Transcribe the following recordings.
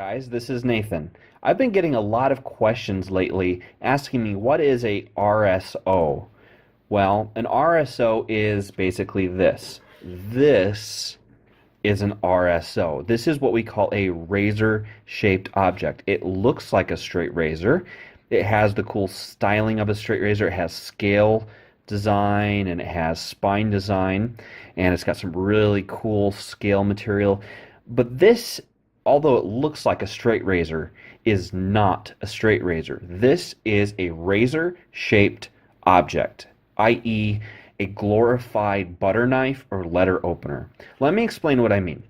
guys, this is Nathan. I've been getting a lot of questions lately asking me what is a R.S.O. Well, an R.S.O. is basically this. This is an R.S.O. This is what we call a razor-shaped object. It looks like a straight razor. It has the cool styling of a straight razor. It has scale design and it has spine design, and it's got some really cool scale material. But this, although it looks like a straight razor, is not a straight razor. This is a razor-shaped object, i.e. a glorified butter knife or letter opener. Let me explain what I mean.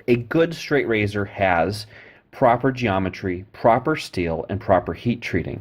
A good straight razor has proper geometry, proper steel, and proper heat treating.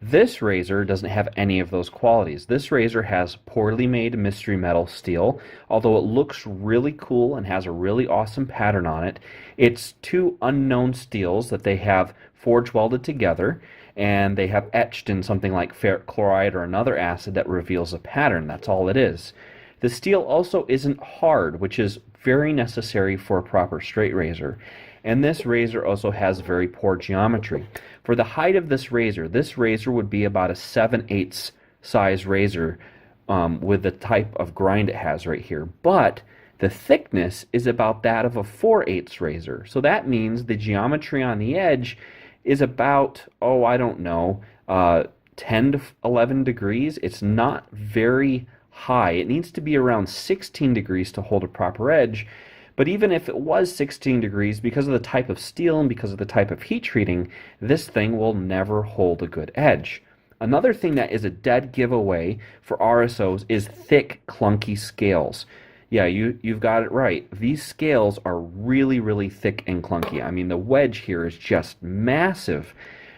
This razor doesn't have any of those qualities. This razor has poorly made mystery metal steel. Although it looks really cool and has a really awesome pattern on it, it's two unknown steels that they have forge welded together, and they have etched in something like ferric chloride or another acid that reveals a pattern. That's all it is. The steel also isn't hard, which is very necessary for a proper straight razor. And this razor also has very poor geometry. For the height of this razor would be about a 7/8 size razor with the type of grind it has right here. But the thickness is about that of a 4/8 razor. So that means the geometry on the edge is about, I don't know, 10 to 11 degrees. It's not very high. It needs to be around 16 degrees to hold a proper edge. But even if it was 16 degrees, because of the type of steel and because of the type of heat treating, this thing will never hold a good edge. Another thing that is a dead giveaway for RSOs is thick, clunky scales. Yeah, you've got it right. These scales are really, really thick and clunky. I mean, the wedge here is just massive.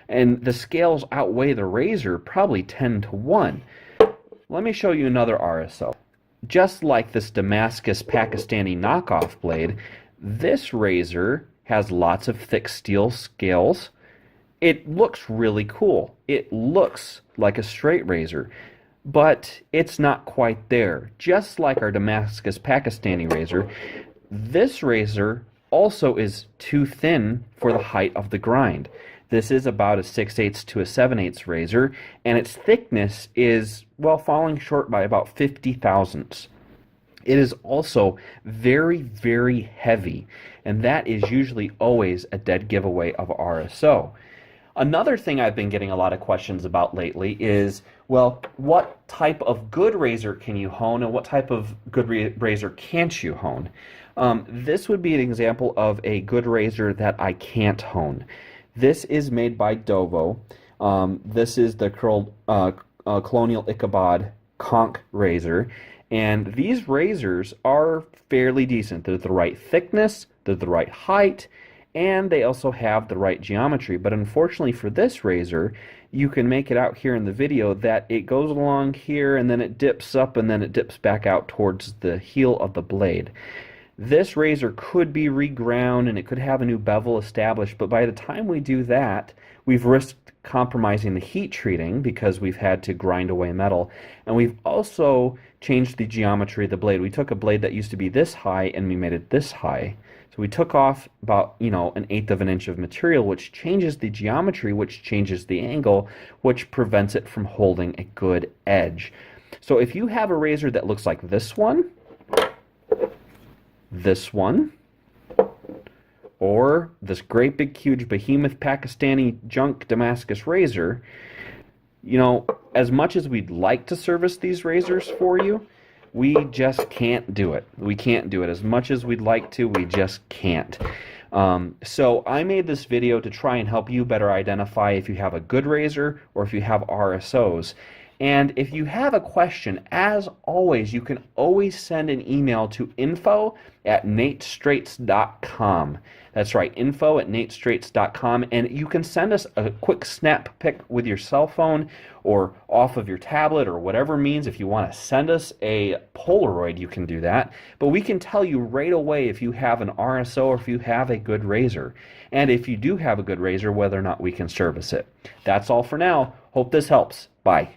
And the scales outweigh the razor probably 10 to 1. Let me show you another RSO. Just like this Damascus Pakistani knockoff blade, this razor has lots of thick steel scales. It looks really cool. It looks like a straight razor, but it's not quite there. Just like our Damascus Pakistani razor, this razor also is too thin for the height of the grind. This is about a 6/8 to a 7/8 razor, and its thickness is, well, falling short by about 50 thousandths. It is also very, very heavy, and that is usually always a dead giveaway of RSO. Another thing I've been getting a lot of questions about lately is, well, what type of good razor can you hone and what type of good razor can't you hone? This would be an example of a good razor that I can't hone. This is made by Dovo. This is the Colonial Ichabod conch razor. And these razors are fairly decent. They're the right thickness, they're the right height, and they also have the right geometry. But unfortunately for this razor, you can make it out here in the video that it goes along here and then it dips up and then it dips back out towards the heel of the blade. This razor could be reground and it could have a new bevel established, but by the time we do that, we've risked compromising the heat treating because we've had to grind away metal, and we've also changed the geometry of the blade. We took a blade that used to be this high and we made it this high. So we took off about, an 1/8 of an inch of material, which changes the geometry, which changes the angle, which prevents it from holding a good edge. So if you have a razor that looks like this one, or this great big huge behemoth Pakistani junk Damascus razor, as much as we'd like to service these razors for you, we just can't do it. We can't do it. As much as we'd like to, we just can't. So I made this video to try and help you better identify if you have a good razor or if you have RSOs. And if you have a question, as always, you can always send an email to info@natestraits.com. That's right, info@natestraits.com. And you can send us a quick snap pic with your cell phone or off of your tablet or whatever means. If you want to send us a Polaroid, you can do that. But we can tell you right away if you have an RSO or if you have a good razor. And if you do have a good razor, whether or not we can service it. That's all for now. Hope this helps. Bye.